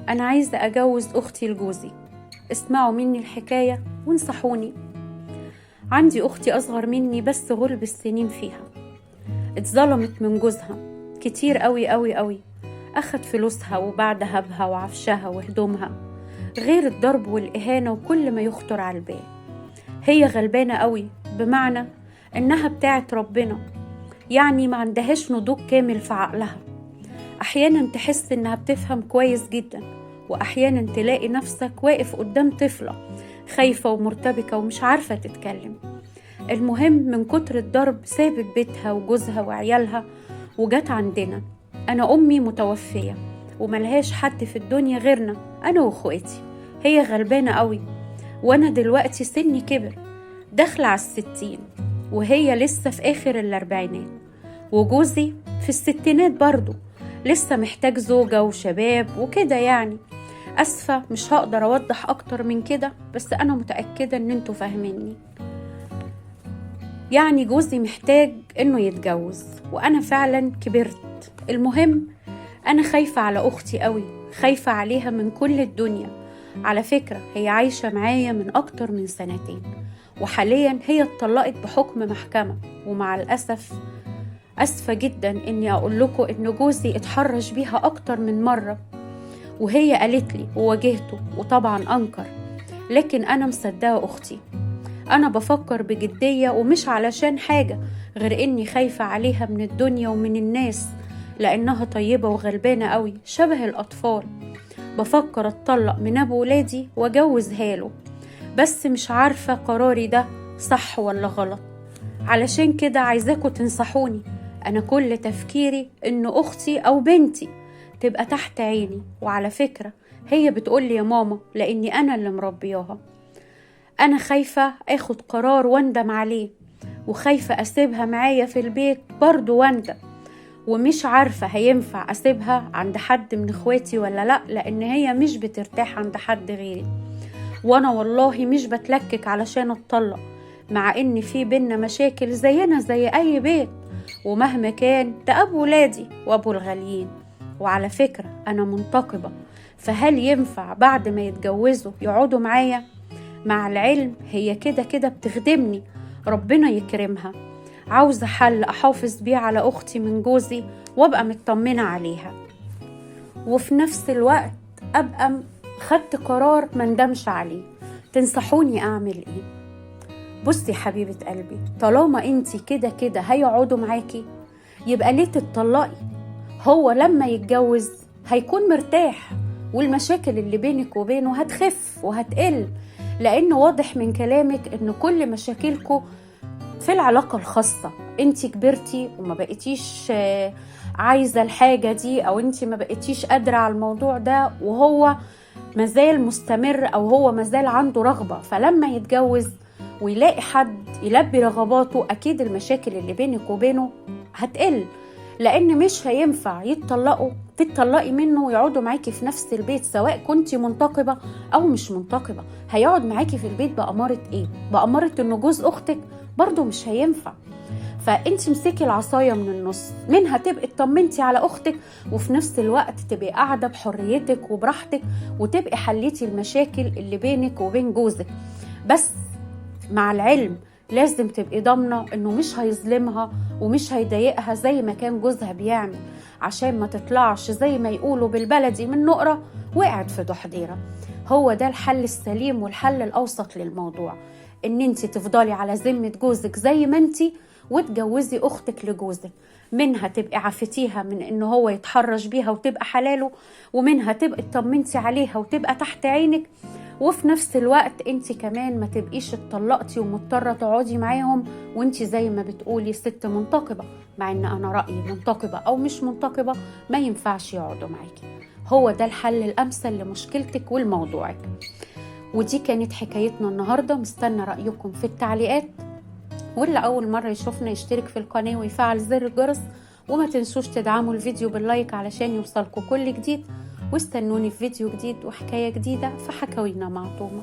أنا عايزة أجوز أختي لجوزي، اسمعوا مني الحكاية وانصحوني. عندي أختي أصغر مني بس غلب السنين فيها، اتظلمت من جوزها كتير قوي قوي قوي، أخد فلوسها وباع دهبها وعفشها وهدومها، غير الضرب والإهانة وكل ما يخطر على البال. هي غلبانة قوي، بمعنى إنها بتاعت ربنا، يعني ما عندهاش نضوج كامل في عقلها. أحيانا تحس إنها بتفهم كويس جدا، وأحيانا تلاقي نفسك واقف قدام طفلة خايفة ومرتبكة ومش عارفة تتكلم. المهم من كتر الضرب سابت بيتها وجوزها وعيالها وجت عندنا. أنا أمي متوفية وملهاش حد في الدنيا غيرنا أنا وأخواتي. هي غلبانة قوي، وأنا دلوقتي سني كبر داخلة على 60، وهي لسه في آخر الأربعينات، وجوزي في الستينات برضو، لسه محتاج زوجة وشباب وكده. يعني أسفة مش هقدر أوضح أكتر من كده، بس أنا متأكدة إن انتوا فاهميني. يعني جوزي محتاج إنه يتجوز، وأنا فعلا كبرت. المهم أنا خايفة على أختي قوي، خايفة عليها من كل الدنيا. على فكرة هي عايشة معايا من أكتر من 2 سنين، وحاليا هي اتطلقت بحكم محكمة. ومع الأسف أسفة جدا إني أقول لكم إن جوزي اتحرش بيها أكتر من مرة، وهي قالت لي وواجهته وطبعا أنكر، لكن أنا مصدقة أختي. أنا بفكر بجدية، ومش علشان حاجة غير إني خايفة عليها من الدنيا ومن الناس، لأنها طيبة وغلبانة قوي شبه الأطفال. بفكر أتطلق من أبو ولادي وأجوزها له، بس مش عارفة قراري ده صح ولا غلط. علشان كده عايزاكوا تنصحوني. أنا كل تفكيري إن أختي أو بنتي تبقى تحت عيني، وعلى فكرة هي بتقولي يا ماما لأني أنا اللي مربياها. أنا خايفة أخد قرار واندم عليه، وخايفة أسيبها معايا في البيت برضو واندم، ومش عارفة هينفع أسيبها عند حد من إخواتي ولا لأ، لأن هي مش بترتاح عند حد غيري. وأنا والله مش بتلكك علشان أتطلق، مع إن في بينا مشاكل زينا زي أي بيت، ومهما كان ده أبو ولادي وأبو الغاليين. وعلى فكرة أنا منتقبة، فهل ينفع بعد ما يتجوزوا يقعدوا معايا؟ مع العلم هي كده كده بتخدمني، ربنا يكرمها. عاوزة حل أحافظ بيه على أختي من جوزي وأبقى مطمنة عليها، وفي نفس الوقت أبقى خدت قرار مندمش عليه. تنصحوني أعمل إيه؟ بصي حبيبة قلبي، طالما انتي كده كده هيقعدوا معاكي، يبقى ليه تتطلقي؟ هو لما يتجوز هيكون مرتاح، والمشاكل اللي بينك وبينه هتخف وهتقل، لأن واضح من كلامك إن كل مشاكلكوا في العلاقة الخاصة. انتي كبرتي وما بقيتيش عايزة الحاجة دي، أو انتي ما بقيتيش قادرة على الموضوع ده، وهو مازال مستمر أو هو مازال عنده رغبة. فلما يتجوز ويلاقي حد يلبي رغباته، أكيد المشاكل اللي بينك وبينه هتقل، لأن مش هينفع تتطلقي منه ويقعدوا معاكي في نفس البيت، سواء كنتي منتقبة أو مش منتقبة. هيقعد معاكي في البيت بأمارة إيه؟ بأمارة إنه جوز أختك؟ برضو مش هينفع. فأنت مسكي العصاية من النص، منها تبقي اطمنتي على أختك، وفي نفس الوقت تبقي قاعدة بحريتك وبراحتك، وتبقي حليتي المشاكل اللي بينك وبين جوزك. بس مع العلم لازم تبقي ضامنة إنه مش هيظلمها ومش هيضايقها زي ما كان جوزها بيعمل، عشان ما تطلعش زي ما يقولوا بالبلدي من نقرة وقعت في ضحضيرة. هو ده الحل السليم والحل الأوسط للموضوع، إن انت تفضلي على ذمة جوزك زي ما انت، وتجوزي أختك لجوزك. منها تبقي عفتيها من إنه هو يتحرش بيها وتبقى حلاله، ومنها تبقي اطمنتي عليها وتبقى تحت عينك، وفي نفس الوقت انت كمان ما تبقيش اتطلقتي ومضطرة تقعدي معاهم وانت زي ما بتقولي ست منتقبة، مع ان انا رأيي منتقبة او مش منتقبة ما ينفعش يقعدوا معاكي. هو ده الحل الامثل لمشكلتك ولموضوعك. ودي كانت حكايتنا النهاردة. مستنى رأيكم في التعليقات، واللي اول مرة يشوفنا يشترك في القناة ويفعل زر الجرس، وما تنسوش تدعموا الفيديو باللايك علشان يوصلكم كل جديد. واستنوني في فيديو جديد وحكاية جديدة في حكاوينا مع طومة.